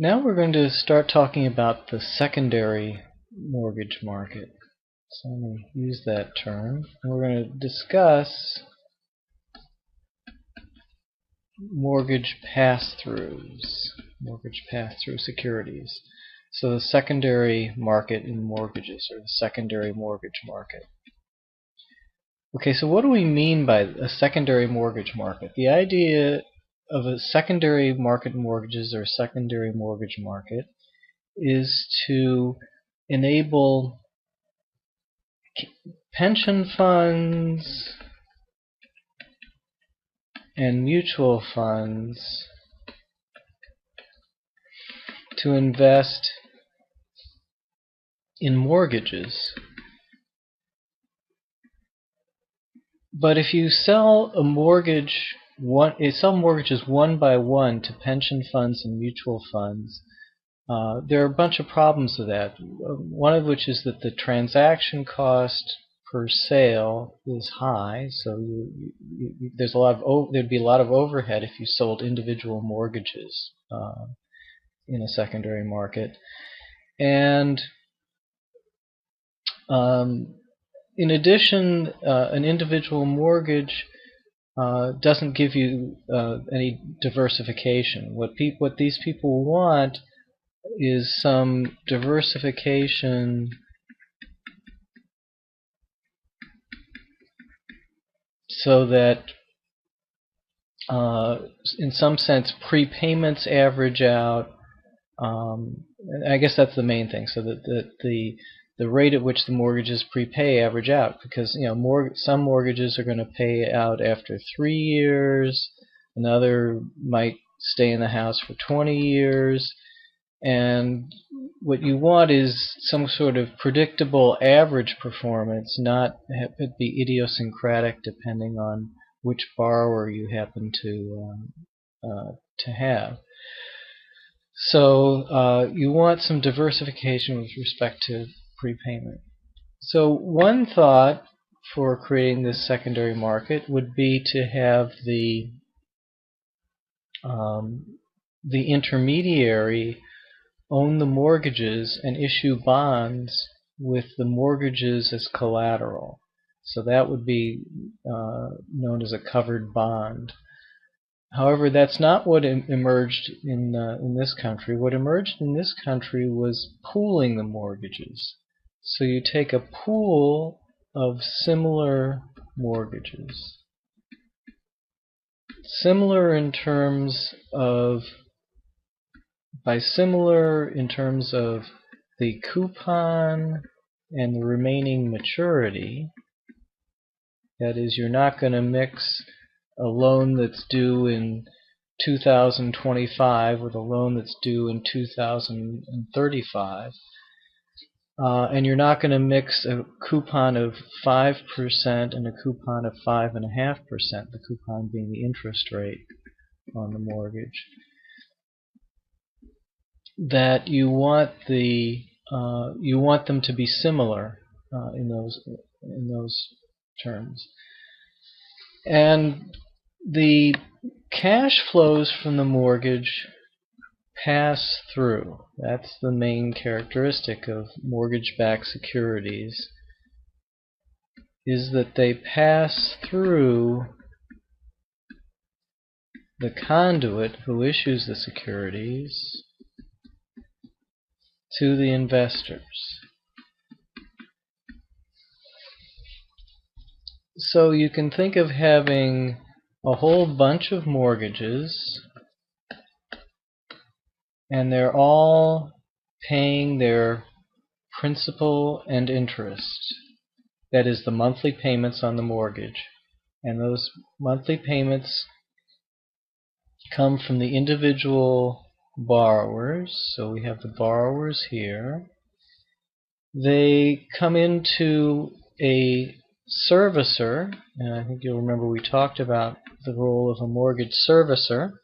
Now we're going to start talking about the secondary mortgage market. So I'm going to use that term, and we're going to discuss mortgage pass-throughs, mortgage pass-through securities. So the secondary market in mortgages, or the secondary mortgage market. Okay, so what do we mean by a secondary mortgage market? The idea of a secondary market in mortgages, or secondary mortgage market, is to enable pension funds and mutual funds to invest in mortgages. But if you sell a mortgage, sell mortgages one by one to pension funds and mutual funds, there are a bunch of problems with that. One of which is that the transaction cost per sale is high, so there's there'd be a lot of overhead if you sold individual mortgages in a secondary market. And in addition, an individual mortgage doesn't give you any diversification. What these people want is some diversification so that in some sense prepayments average out. I guess that's the main thing, so that the rate at which the mortgages prepay average out, because some mortgages are going to pay out after 3 years, another might stay in the house for 20 years, and what you want is some sort of predictable average performance, not be idiosyncratic depending on which borrower you happen to have. So you want some diversification with respect to prepayment. So one thought for creating this secondary market would be to have the intermediary own the mortgages and issue bonds with the mortgages as collateral. So that would be known as a covered bond. However, that's not what emerged in this country. What emerged in this country was pooling the mortgages. So you take a pool of similar mortgages. Similar in terms of the coupon and the remaining maturity. That is, you're not going to mix a loan that's due in 2025 with a loan that's due in 2035. And you're not going to mix a coupon of 5% and a coupon of 5.5%, the coupon being the interest rate on the mortgage. That you want them to be similar in those terms. And the cash flows from the mortgage pass through. That's the main characteristic of mortgage-backed securities, is that they pass through the conduit who issues the securities to the investors. So you can think of having a whole bunch of mortgages, and they're all paying their principal and interest. That is, the monthly payments on the mortgage. And those monthly payments come from the individual borrowers. So we have the borrowers here. They come into a servicer, and I think you'll remember we talked about the role of a mortgage servicer.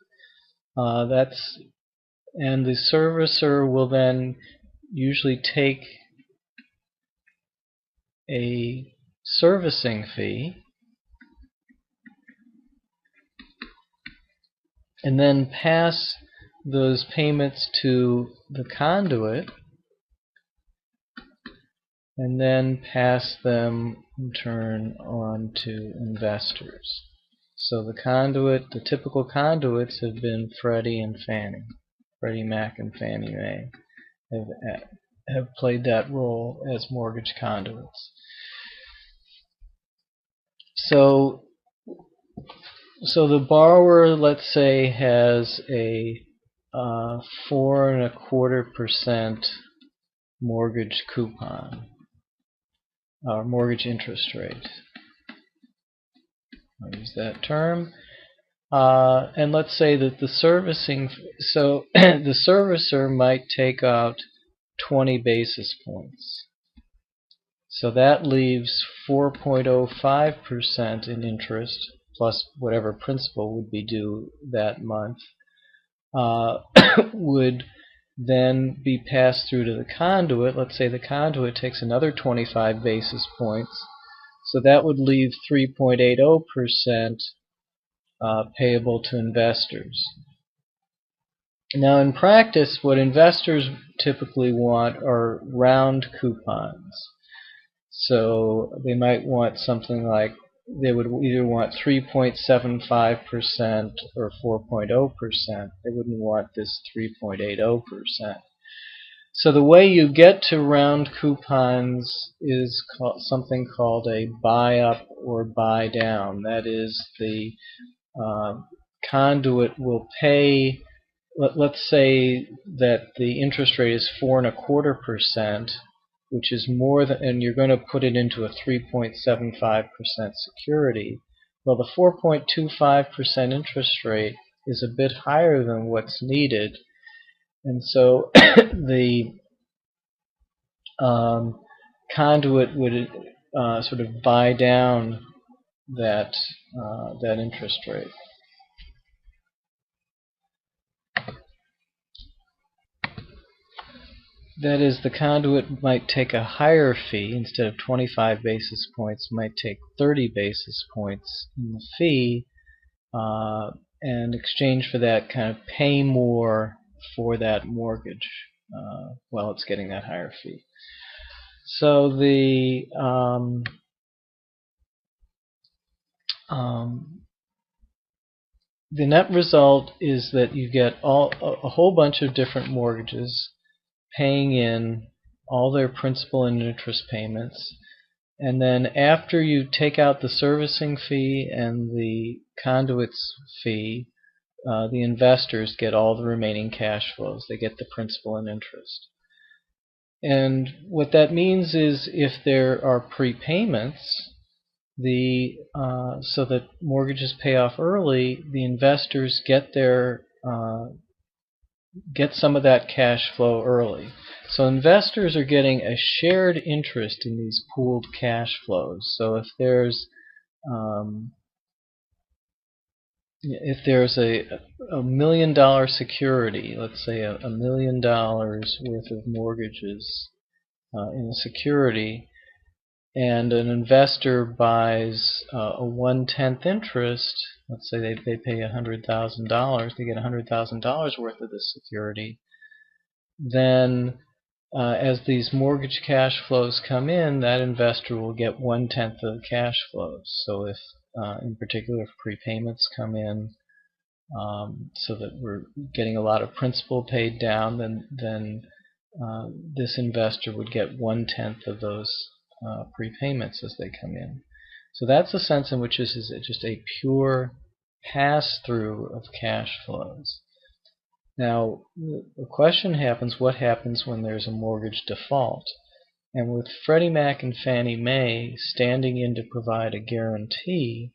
And the servicer will then usually take a servicing fee and then pass those payments to the conduit and then pass them in turn on to investors. So the typical conduits have been Freddie and Fannie. Freddie Mac and Fannie Mae have played that role as mortgage conduits. So the borrower, let's say, has a 4.25% mortgage coupon, or mortgage interest rate. I'll use that term. And let's say that the servicing, so the servicer might take out 20 basis points. So that leaves 4.05% in interest, plus whatever principal would be due that month, would then be passed through to the conduit. Let's say the conduit takes another 25 basis points. So that would leave 3.80% payable to investors. Now in practice, what investors typically want are round coupons. So they might want something like, they would either want 3.75% or 4.0%. They wouldn't want this 3.80%. So the way you get to round coupons is something called a buy up or buy down. That is, the conduit will pay, let's say that the interest rate is 4.25%, which is more than, and you're going to put it into a 3.75% security. Well, the 4.25% interest rate is a bit higher than what's needed, and so the conduit would sort of buy down that interest rate. That is, the conduit might take a higher fee. Instead of 25 basis points, might take 30 basis points in the fee, and in exchange for that, kind of pay more for that mortgage while it's getting that higher fee. So the net result is that you get a whole bunch of different mortgages paying in all their principal and interest payments, and then after you take out the servicing fee and the conduit's fee, the investors get all the remaining cash flows. They get the principal and interest. And what that means is, if there are prepayments, so that mortgages pay off early, the investors get some of that cash flow early. So investors are getting a shared interest in these pooled cash flows. So if there's a $1 million security, let's say $1 million worth of mortgages in a security, and an investor buys a 1/10 interest, let's say they pay $100,000, they get $100,000 worth of this security, then as these mortgage cash flows come in, that investor will get 1/10 of the cash flows. So if, in particular, if prepayments come in, so that we're getting a lot of principal paid down, then this investor would get 1/10 of those prepayments as they come in. So that's the sense in which this is just a pure pass-through of cash flows. Now, the question happens, what happens when there's a mortgage default? And with Freddie Mac and Fannie Mae standing in to provide a guarantee,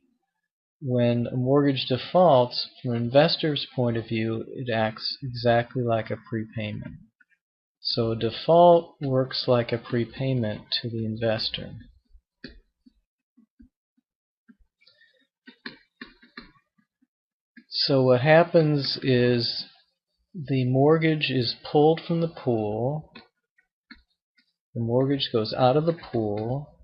when a mortgage defaults, from an investor's point of view, it acts exactly like a prepayment. So a default works like a prepayment to the investor. So what happens is the mortgage is pulled from the pool. The mortgage goes out of the pool.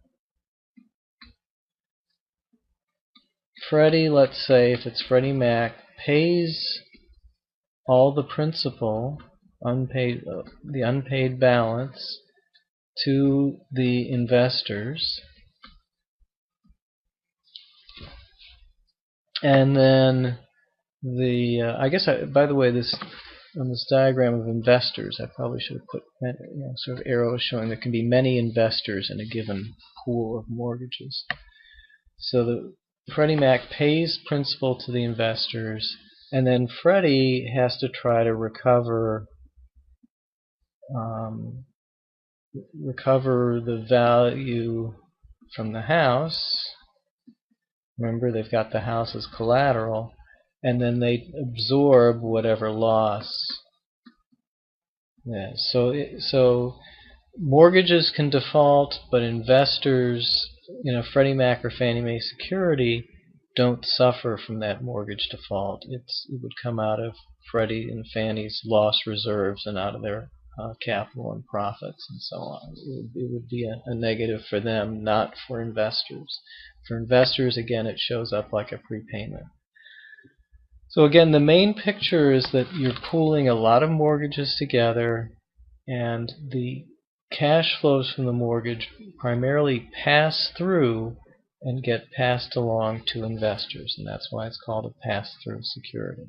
Freddie, let's say if it's Freddie Mac, pays all the principal, the unpaid balance, to the investors, and then I guess by the way, on this diagram of investors, I probably should have put sort of arrows showing there can be many investors in a given pool of mortgages. So the Freddie Mac pays principal to the investors, and then Freddie has to try to recover the value from the house. Remember, they've got the house as collateral, and then they absorb whatever loss. Yeah, so mortgages can default, but investors, Freddie Mac or Fannie Mae security, don't suffer from that mortgage default. It would come out of Freddie and Fannie's loss reserves and out of their capital and profits and so on. It would be a negative for them, not for investors. For investors, again, it shows up like a prepayment. So again, the main picture is that you're pooling a lot of mortgages together, and the cash flows from the mortgage primarily pass through and get passed along to investors, and that's why it's called a pass-through security.